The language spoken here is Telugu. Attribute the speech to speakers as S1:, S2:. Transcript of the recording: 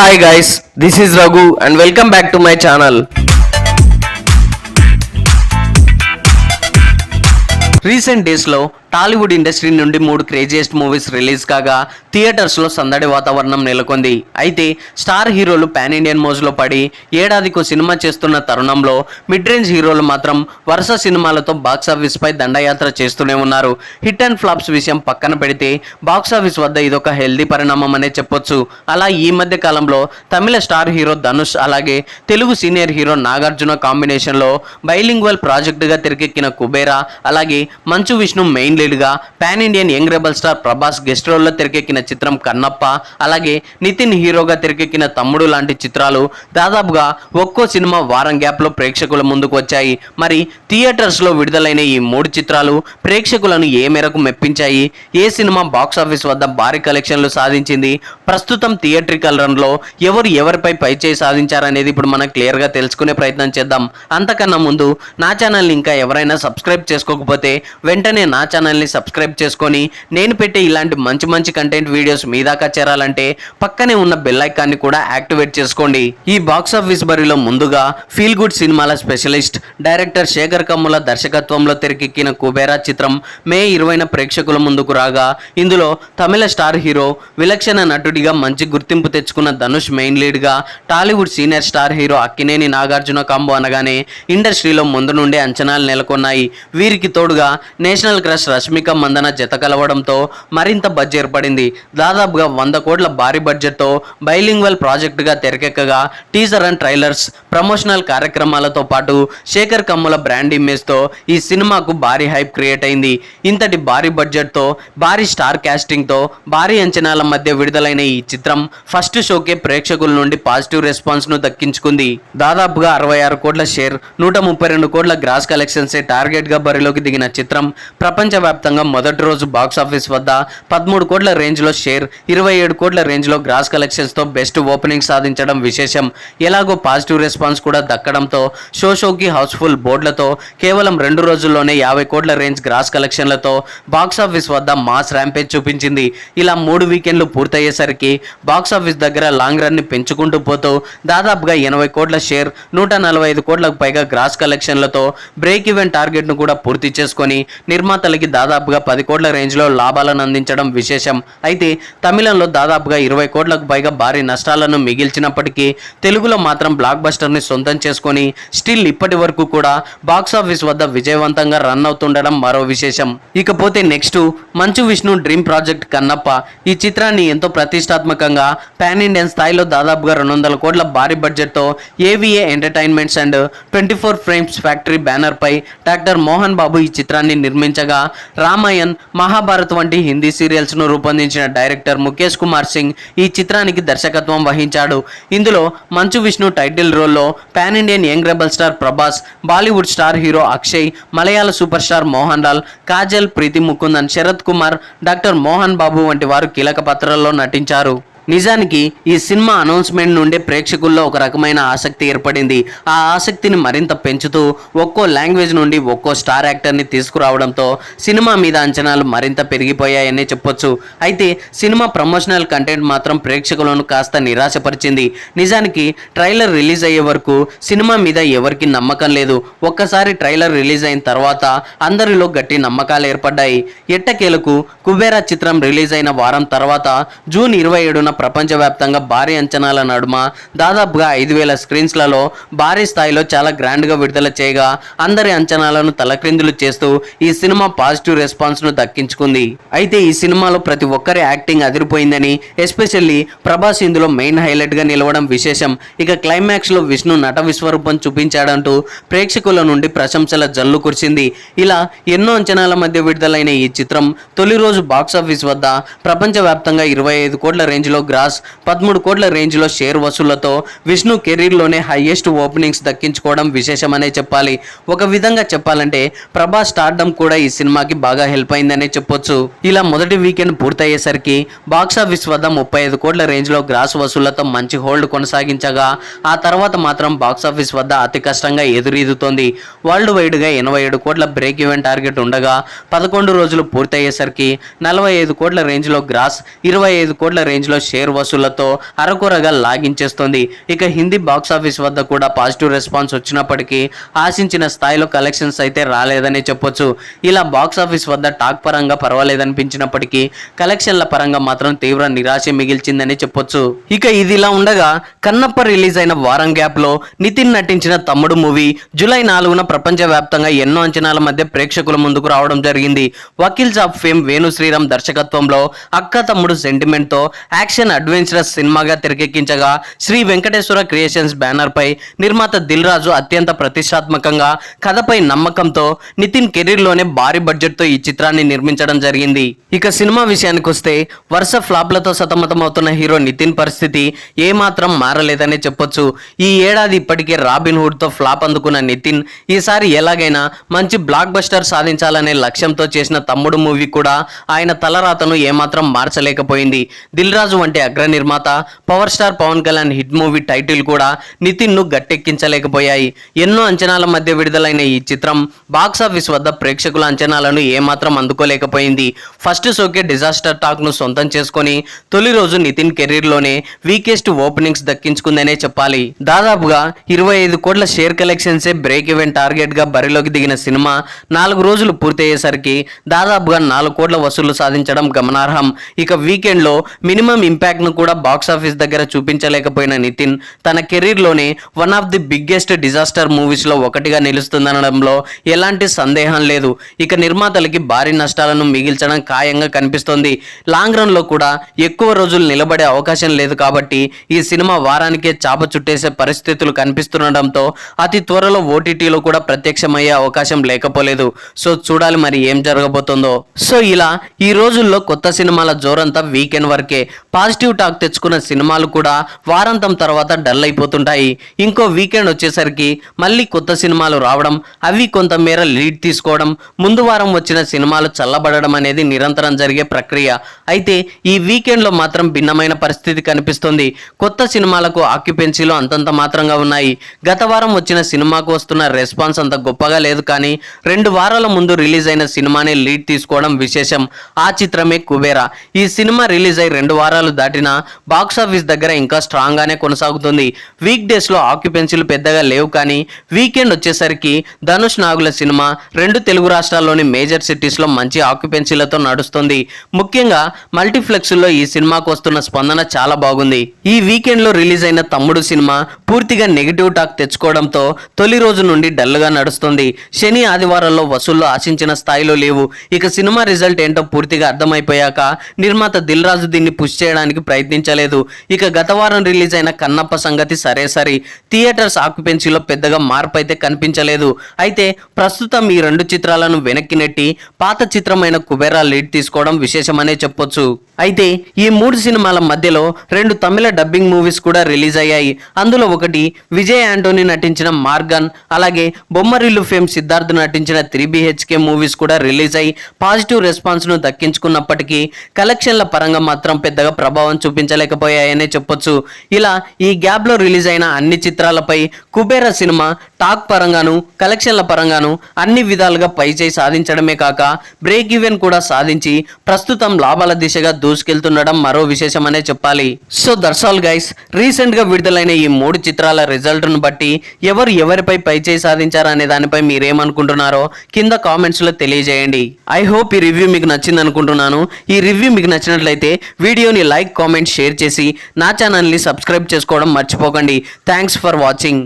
S1: Hi guys, this is Raghu and welcome back to my channel. Recent డేస్లో టాలీవుడ్ ఇండస్ట్రీ నుండి 3 క్రేజియస్ట్ మూవీస్ రిలీజ్ కాగా థియేటర్స్లో సందడి వాతావరణం నెలకొంది. అయితే స్టార్ హీరోలు పాన్ ఇండియన్ మోజులో పడి ఏడాదికో సినిమా చేస్తున్న తరుణంలో మిడ్ రేంజ్ హీరోలు మాత్రం వరుస సినిమాలతో బాక్సాఫీస్పై దండయాత్ర చేస్తూనే ఉన్నారు. హిట్ అండ్ ఫ్లాప్స్ విషయం పక్కన పెడితే బాక్సాఫీస్ వద్ద ఇదొక హెల్దీ పరిణామం అనే చెప్పొచ్చు. అలా ఈ మధ్య కాలంలో తమిళ స్టార్ హీరో ధనుష్ అలాగే తెలుగు సీనియర్ హీరో నాగార్జున కాంబినేషన్లో బైలింగ్వల్ ప్రాజెక్టుగా తెరకెక్కిన కుబేరా అలాగే మంచు విష్ణు మెయిన్ లీడ్గా pan Indian young rebel star Prabhas guest రోల్లో తెరకెక్కిన చిత్రం కన్నప్ప అలాగే నితిన్ హీరోగా తెరకెక్కిన తమ్ముడు లాంటి చిత్రాలు దాదాపుగా ఒక్కో సినిమా వారం గ్యాప్లో ప్రేక్షకుల ముందుకు వచ్చాయి. మరి థియేటర్స్లో విడుదలైన ఈ 3 చిత్రాలు ప్రేక్షకులను ఏ మేరకు మెప్పించాయి, ఏ సినిమా బాక్సాఫీస్ వద్ద భారీ కలెక్షన్లు సాధించింది, ప్రస్తుతం థియేట్రికల్ రన్లో ఎవరిపై పైచేయి సాధించారనేది ఇప్పుడు మనం క్లియర్గా తెలుసుకునే ప్రయత్నం చేద్దాం. అంతకన్నా ముందు నా ఛానల్ని ఇంకా ఎవరైనా సబ్స్క్రైబ్ చేసుకోకపోతే వెంటనే నా ఛానల్ని సబ్స్క్రైబ్ చేసుకొని నేను పెట్టే ఇలాంటి మంచి కంటెంట్ వీడియోస్ మీ దాకా చేరాలంటే పక్కనే ఉన్న బెల్ ఐకాన్ని కూడా యాక్టివేట్ చేసుకోండి. ఈ బాక్స్ ఆఫీస్ బరిలో ముందుగా ఫీల్ గుడ్ సినిమాల స్పెషలిస్ట్ డైరెక్టర్ శేఖర్ కమ్ముల దర్శకత్వంలో తెరకెక్కిన కుబేరా చిత్రం మే 20న ప్రేక్షకుల ముందుకు రాగా ఇందులో తమిళ స్టార్ హీరో విలక్షణ నటుడిగా మంచి గుర్తింపు తెచ్చుకున్న ధనుష్ మెయిన్ లీడ్గా Tollywood senior star hero Akkineni Nagarjuna combo అనగానే ఇండస్ట్రీలో ముందు నుండే అంచనాలు నెలకొన్నాయి. వీరికి తోడుగా నేషనల్ క్రష్ రష్మిక మందన జత కలవడంతో మరింత బజ్ ఏర్పడింది. దాదాపుగా 100 కోట్ల భారీ బడ్జెట్తో బైలింగ్వల్ ప్రాజెక్టుగా తెరకెక్కగా టీజర్ అండ్ ట్రైలర్స్ ప్రమోషనల్ కార్యక్రమాలతో పాటు శేఖర్ కమ్ముల బ్రాండ్ ఇమేజ్తో ఈ సినిమాకు భారీ హైప్ క్రియేట్ అయింది. ఇంతటి భారీ బడ్జెట్తో భారీ స్టార్ క్యాస్టింగ్తో భారీ అంచనాల మధ్య విడుదలైన ఈ చిత్రం ఫస్ట్ షోకే ప్రేక్షకుల నుండి పాజిటివ్ రెస్పాన్స్ను దక్కించుకుంది. దాదాపుగా 66 కోట్ల షేర్ 132 కోట్ల గ్రాస్ కలెక్షన్సే టార్గెట్గా బరిలోకి దిగిన చిత్రం ప్రపంచవ్యాప్తంగా మొదటి రోజు బాక్సాఫీస్ వద్ద 13 కోట్ల రేంజ్లో షేర్ 27 కోట్ల రేంజ్లో గ్రాస్ కలెక్షన్స్తో బెస్ట్ ఓపెనింగ్ సాధించడం విశేషం. ఎలాగో పాజిటివ్ రెస్పాన్స్ కూడా దక్కడంతో షోకి హౌస్ఫుల్ బోర్డులతో కేవలం 2 రోజుల్లోనే 50 కోట్ల రేంజ్ గ్రాస్ కలెక్షన్లతో బాక్సాఫీస్ వద్ద మాస్ ర్యాంపేజ్ చూపించింది. ఇలా 3 వీకెండ్లు పూర్తయ్యేసరికి బాక్సాఫీస్ దగ్గర లాంగ్ రన్ని పెంచుకుంటూ పోతూ దాదాపుగా 80 కోట్ల షేర్ 145 కోట్లకు పైగా గ్రాస్ కలెక్షన్లతో బ్రేక్ ఈవెన్ టార్గెట్ను కూడా పూర్తి చేసుకొని నిర్మాతలకి దాదాపుగా 10 కోట్ల రేంజ్లో లాభాలను అందించడం విశేషం. అయితే తమిళంలో దాదాపుగా 20 కోట్లకు పైగా భారీ నష్టాలను మిగిల్చినప్పటికీ తెలుగులో మాత్రం బ్లాక్ బస్టర్ని సొంతం చేసుకొని స్టిల్ ఇప్పటి వరకు కూడా బాక్సాఫీస్ వద్ద విజయవంతంగా రన్ అవుతుండడం మరో విశేషం. ఇకపోతే next Manchu Vishnu dream project Kannappa. ఈ చిత్రాన్ని ఎంతో ప్రతిష్టాత్మకంగా పాన్ ఇండియన్ స్థాయిలో దాదాపుగా 200 కోట్ల భారీ బడ్జెట్తో AVA entertainments and 24 frames factory banner పై డాక్టర్ మోహన్ బాబు ఈ చిత్రాన్ని నిర్మించగా రామాయణ్, మహాభారత్ వంటి హిందీ సీరియల్స్ ను రూపొందించిన డైరెక్టర్ ముఖేష్ కుమార్ సింగ్ ఈ చిత్రానికి దర్శకత్వం వహించాడు. ఇందులో మంచు విష్ణు టైటిల్ రోల్లో pan Indian young rebel star Prabhas, Bollywood star hero Akshay, మలయాళ super star Mohan Lal, Kajal, Preity Mukhundhan, Sarath Kumar, doctor Mohan Babu వంటి వారు కీలక పాత్రల్లో నటించారు. నిజానికి ఈ సినిమా అనౌన్స్మెంట్ నుండే ప్రేక్షకుల్లో ఒక రకమైన ఆసక్తి ఏర్పడింది. ఆ ఆసక్తిని మరింత పెంచుతూ ఒక్కో లాంగ్వేజ్ నుండి ఒక్కో స్టార్ యాక్టర్ని తీసుకురావడంతో సినిమా మీద అంచనాలు మరింత పెరిగిపోయాయనే చెప్పొచ్చు. అయితే సినిమా ప్రమోషనల్ కంటెంట్ మాత్రం ప్రేక్షకులను కాస్త నిరాశపరిచింది. నిజానికి ట్రైలర్ రిలీజ్ అయ్యే వరకు సినిమా మీద ఎవరికి నమ్మకం లేదు. ఒక్కసారి ట్రైలర్ రిలీజ్ అయిన తర్వాత అందరిలో గట్టి నమ్మకాలు ఏర్పడ్డాయి. ఎట్టకేలకు కుబేరా చిత్రం రిలీజ్ అయిన వారం తర్వాత జూన్ 27న ప్రపంచవ్యాప్తంగా భారీ అంచనాల నడుమ దాదాపుగా 5,000 స్క్రీన్స్లలో భారీ స్థాయిలో చాలా గ్రాండ్గా విడుదల చేయగా అందరి అంచనాలను తలక్రిందులు చేస్తూ ఈ సినిమా పాజిటివ్ రెస్పాన్స్ను దక్కించుకుంది. అయితే ఈ సినిమాలో ప్రతి ఒక్కరి యాక్టింగ్ అదిరిపోయిందని, ఎస్పెషల్లీ ప్రభాస్ ఇందులో మెయిన్ హైలైట్గా నిలవడం విశేషం. ఇక క్లైమాక్స్లో విష్ణు నట విశ్వరూపం చూపించాడంటూ ప్రేక్షకుల నుండి ప్రశంసల జల్లు కురిసింది. ఇలా ఎన్నో అంచనాల మధ్య విడుదలైన ఈ చిత్రం తొలి రోజు బాక్సాఫీస్ వద్ద ప్రపంచవ్యాప్తంగా 25 కోట్ల రేంజ్లో గ్రాస్, 13 కోట్ల రేంజ్లో షేర్ వసూళ్లతో విష్ణు కెరీర్లోనే హైయెస్ట్ ఓపెనింగ్స్ దక్కించుకోవడం విశేషమనే చెప్పాలి. ఒక విధంగా చెప్పాలంటే ప్రభాస్ స్టార్డమ్ కూడా ఈ సినిమాకి బాగా హెల్ప్ అయిందనే చెప్పొచ్చు. ఇలా మొదటి వీకెండ్ పూర్తయ్యేసరికి బాక్సాఫీస్ వద్ద 35 కోట్ల రేంజ్లో గ్రాస్ వసూళ్లతో మంచి హోల్డ్ కొనసాగించగా ఆ తర్వాత మాత్రం బాక్సాఫీస్ వద్ద అతి కష్టంగా ఎదురీదుతోంది. వరల్డ్ వైడ్గా 87 కోట్ల బ్రేక్ ఈవెన్ టార్గెట్ ఉండగా 11 రోజులు పూర్తయ్యేసరికి 45 కోట్ల రేంజ్లో గ్రాస్, 25 కోట్ల రేంజ్లో షేర్ షేర్ వసూళ్లతో అరకొరగా లాగించేస్తోంది. ఇక హిందీ బాక్సాఫీస్ వద్ద కూడా పాజిటివ్ రెస్పాన్స్ వచ్చినప్పటికీ ఆశించిన స్థాయిలో కలెక్షన్స్ అయితే రాలేదని చెప్పొచ్చు. ఇలా బాక్సాఫీస్ వద్ద టాక్ పరంగా పర్వాలేదనిపించినప్పటికీ కలెక్షన్ల పరంగా మాత్రం తీవ్ర నిరాశ మిగిల్చిందని చెప్పొచ్చు. ఇక ఇదిలా ఉండగా కన్నప్ప రిలీజ్ అయిన వారం గ్యాప్ లో నితిన్ నటించిన తమ్ముడు మూవీ జూలై 4న ప్రపంచవ్యాప్తంగా ఎన్నో అంచనాల మధ్య ప్రేక్షకుల ముందుకు రావడం జరిగింది. వకీల్స్ ఆఫ్ ఫేమ్ వేణు శ్రీరామ్ దర్శకత్వంలో అక్క తమ్ముడు సెంటిమెంట్ తో యాక్షన్ అడ్వెంచరస్ సినిమాగా తెరకెక్కించగా శ్రీ వెంకటేశ్వర క్రియేషన్స్ బ్యానర్ పై నిర్మాత దిల్ రాజు అత్యంత ప్రతిష్టాత్మకంగా కథపై నమ్మకంతో నితిన్ కెరీర్ లోనే భారీ బడ్జెట్ తో ఈ చిత్రాన్ని నిర్మించడం జరిగింది. ఇక సినిమా విషయానికి వస్తే వరుస ఫ్లాప్లతో సతమతమవుతున్న హీరో నితిన్ పరిస్థితి ఏమాత్రం మారలేదనే చెప్పొచ్చు. ఈ ఏడాది ఇప్పటికే రాబిన్ హుడ్ తో ఫ్లాప్ అందుకున్న నితిన్ ఈసారి ఎలాగైనా మంచి బ్లాక్ బస్టర్ సాధించాలనే లక్ష్యంతో చేసిన తమ్ముడు మూవీ కూడా ఆయన తలరాతను ఏమాత్రం మార్చలేకపోయింది. దిల్ రాజు వంటి అగ్ర నిర్మాత, power star Pawan Kalyan hit movie title కూడా నితిన్ ను గట్టెక్కించలేకపోయాయి. ఎన్నో అంచనాల మధ్య విడుదలైన ఈ చిత్రం బాక్సాఫీస్ వద్ద ప్రేక్షకుల అంచనాలను ఏమాత్రం అందుకోలేకపోయింది. ఫస్ట్ షోకే డిజాస్టర్ టాక్ ను సొంతం చేసుకొని తొలి రోజు నితిన్ కెరీర్ లోనే వీకెస్ట్ ఓపెనింగ్స్ దక్కించుకుందనే చెప్పాలి. దాదాపుగా 25 కోట్ల షేర్ కలెక్షన్సే బ్రేక్ ఈవెన్ టార్గెట్ గా బరిలోకి దిగిన సినిమా 4 రోజులు పూర్తయ్యేసరికి దాదాపుగా 4 కోట్ల వసూళ్లు సాధించడం గమనార్హం. ఇక వీకెండ్ లో మినిమం ఇంపాక్ట్ ను కూడా బాక్సాఫీస్ దగ్గర చూపించలేకపోయిన నితిన్ తన కెరీర్ లోనే one of the biggest disaster movies లో ఒకటిగా నిలుస్తుందనడంలో ఎలాంటి సందేహం లేదు. ఇక నిర్మాతలకి భారీ నష్టాలను మిగిల్చడం ఖాయంగా కనిపిస్తోంది. లాంగ్ రన్ లో కూడా ఎక్కువ రోజులు నిలబడే అవకాశం లేదు కాబట్టి ఈ సినిమా వారానికే చాప చుట్టేసే పరిస్థితులు కనిపిస్తుండడంతో అతి త్వరలో ఓటీటీలో కూడా ప్రత్యక్షమయ్యే అవకాశం లేకపోలేదు. సో చూడాలి మరి ఏం జరగబోతుందో. సో ఇలా ఈ రోజుల్లో కొత్త సినిమాల జోరంతా వీకెండ్ వరకే. పాజిటివ్ టాక్ తెచ్చుకున్న సినిమాలు కూడా వారాంతం తర్వాత డల్ అయిపోతుంటాయి. ఇంకో వీకెండ్ వచ్చేసరికి మళ్ళీ కొత్త సినిమాలు రావడం, అవి కొంతమేర లీడ్ తీసుకోవడం, ముందు వారం వచ్చిన సినిమాలు చల్లబడడం అనేది నిరంతరం జరిగే ప్రక్రియ. అయితే ఈ వీకెండ్ లో మాత్రం భిన్నమైన పరిస్థితి కనిపిస్తుంది. కొత్త సినిమాలకు ఆక్యుపెన్సీలు అంతంత మాత్రంగా ఉన్నాయి. గత వారం వచ్చిన సినిమాకు వస్తున్న రెస్పాన్స్ అంత గొప్పగా లేదు, కానీ 2 వారాల ముందు రిలీజ్ అయిన సినిమానే లీడ్ తీసుకోవడం విశేషం. ఆ చిత్రమే కుబేరా. ఈ సినిమా రిలీజ్ అయి 2 వారాలు దాటినా బాక్సాఫీస్ దగ్గర ఇంకా స్ట్రాంగ్ గానే కొనసాగుతుంది. వీక్ డేస్ లో ఆక్యుపెన్సీలు పెద్దగా లేవు, కానీ వీకెండ్ వచ్చేసరికి ధనుష్ నాగుల సినిమా 2 తెలుగు రాష్ట్రాల్లోని మేజర్ సిటీస్ లో మంచి ఆక్యుపెన్సీలతో నడుస్తుంది. ముఖ్యంగా మల్టీప్లెక్స్ లో ఈ సినిమాకు వస్తున్న స్పందన చాలా బాగుంది. ఈ వీకెండ్ లో రిలీజ్ అయిన తమ్ముడు సినిమా పూర్తిగా నెగిటివ్ టాక్ తెచ్చుకోవడంతో తొలి రోజు నుండి డల్ గా నడుస్తుంది. శని ఆదివారాల్లో వసూళ్లు ఆశించిన స్థాయిలో లేవు. ఇక సినిమా రిజల్ట్ ఏంటో పూర్తిగా అర్థమైపోయాక నిర్మాత దిల్ రాజు దీన్ని పుష్ చేయడానికి ప్రయత్నించలేదు. ఇక గత వారం రిలీజ్ అయిన కన్నప్ప సంగతి సరే థియేటర్స్ ఆక్యుపెన్సీలో పెద్దగా మార్పు అయితే కనిపించలేదు. అయితే ప్రస్తుతం ఈ 2 చిత్రాలను వెనక్కి నెట్టి పాత చిత్రమైన కుబేరా లీడ్ తీసుకోవడం విశేషమనే చెప్పొచ్చు. అయితే ఈ 3 సినిమాల మధ్యలో 2 తమిళ డబ్బింగ్ మూవీస్ కూడా రిలీజ్ అయ్యాయి. అందులో ఒకటి విజయ్ యాంటోనీ నటించిన మార్గన్, అలాగే బొమ్మరిల్లు ఫేమ్ సిద్ధార్థ్ నటించిన 3BHK మూవీస్ కూడా రిలీజ్ అయి పాజిటివ్ రెస్పాన్స్ ను దక్కించుకున్నప్పటికీ కలెక్షన్ల పరంగా మాత్రం పెద్దగా ప్రభావం చూపించలేకపోయాయనే చెప్పొచ్చు. ఇలా ఈ గ్యాప్ లో రిలీజ్ అయిన అన్ని చిత్రాలపై కుబేరా సినిమా టాక్ పరంగాను కలెక్షన్ల పరంగాను అన్ని విధాలుగా పైచేయి సాధించడమే కాక బ్రేక్ ఈవెన్ కూడా సాధించి ప్రస్తుతం లాభాల దిశగా దూసుకెళ్తుండడం మరో విశేషమనే చెప్పాలి. So that's all guys. Recent గా విడుదలైన ఈ 3 చిత్రాల రిజల్ట్ ను బట్టి ఎవరిపై పైచేయి సాధించారనే దానిపై మీరేమనుకుంటున్నారో కింద కామెంట్స్ లో తెలియజేయండి. ఐ హోప్ ఈ రివ్యూ మీకు నచ్చింది అనుకుంటున్నాను. ఈ రివ్యూ మీకు నచ్చినట్లయితే వీడియోని లైక్, కామెంట్, షేర్ చేసి నా ఛానల్ని సబ్స్క్రైబ్ చేసుకోవడం మర్చిపోకండి. Thanks for watching.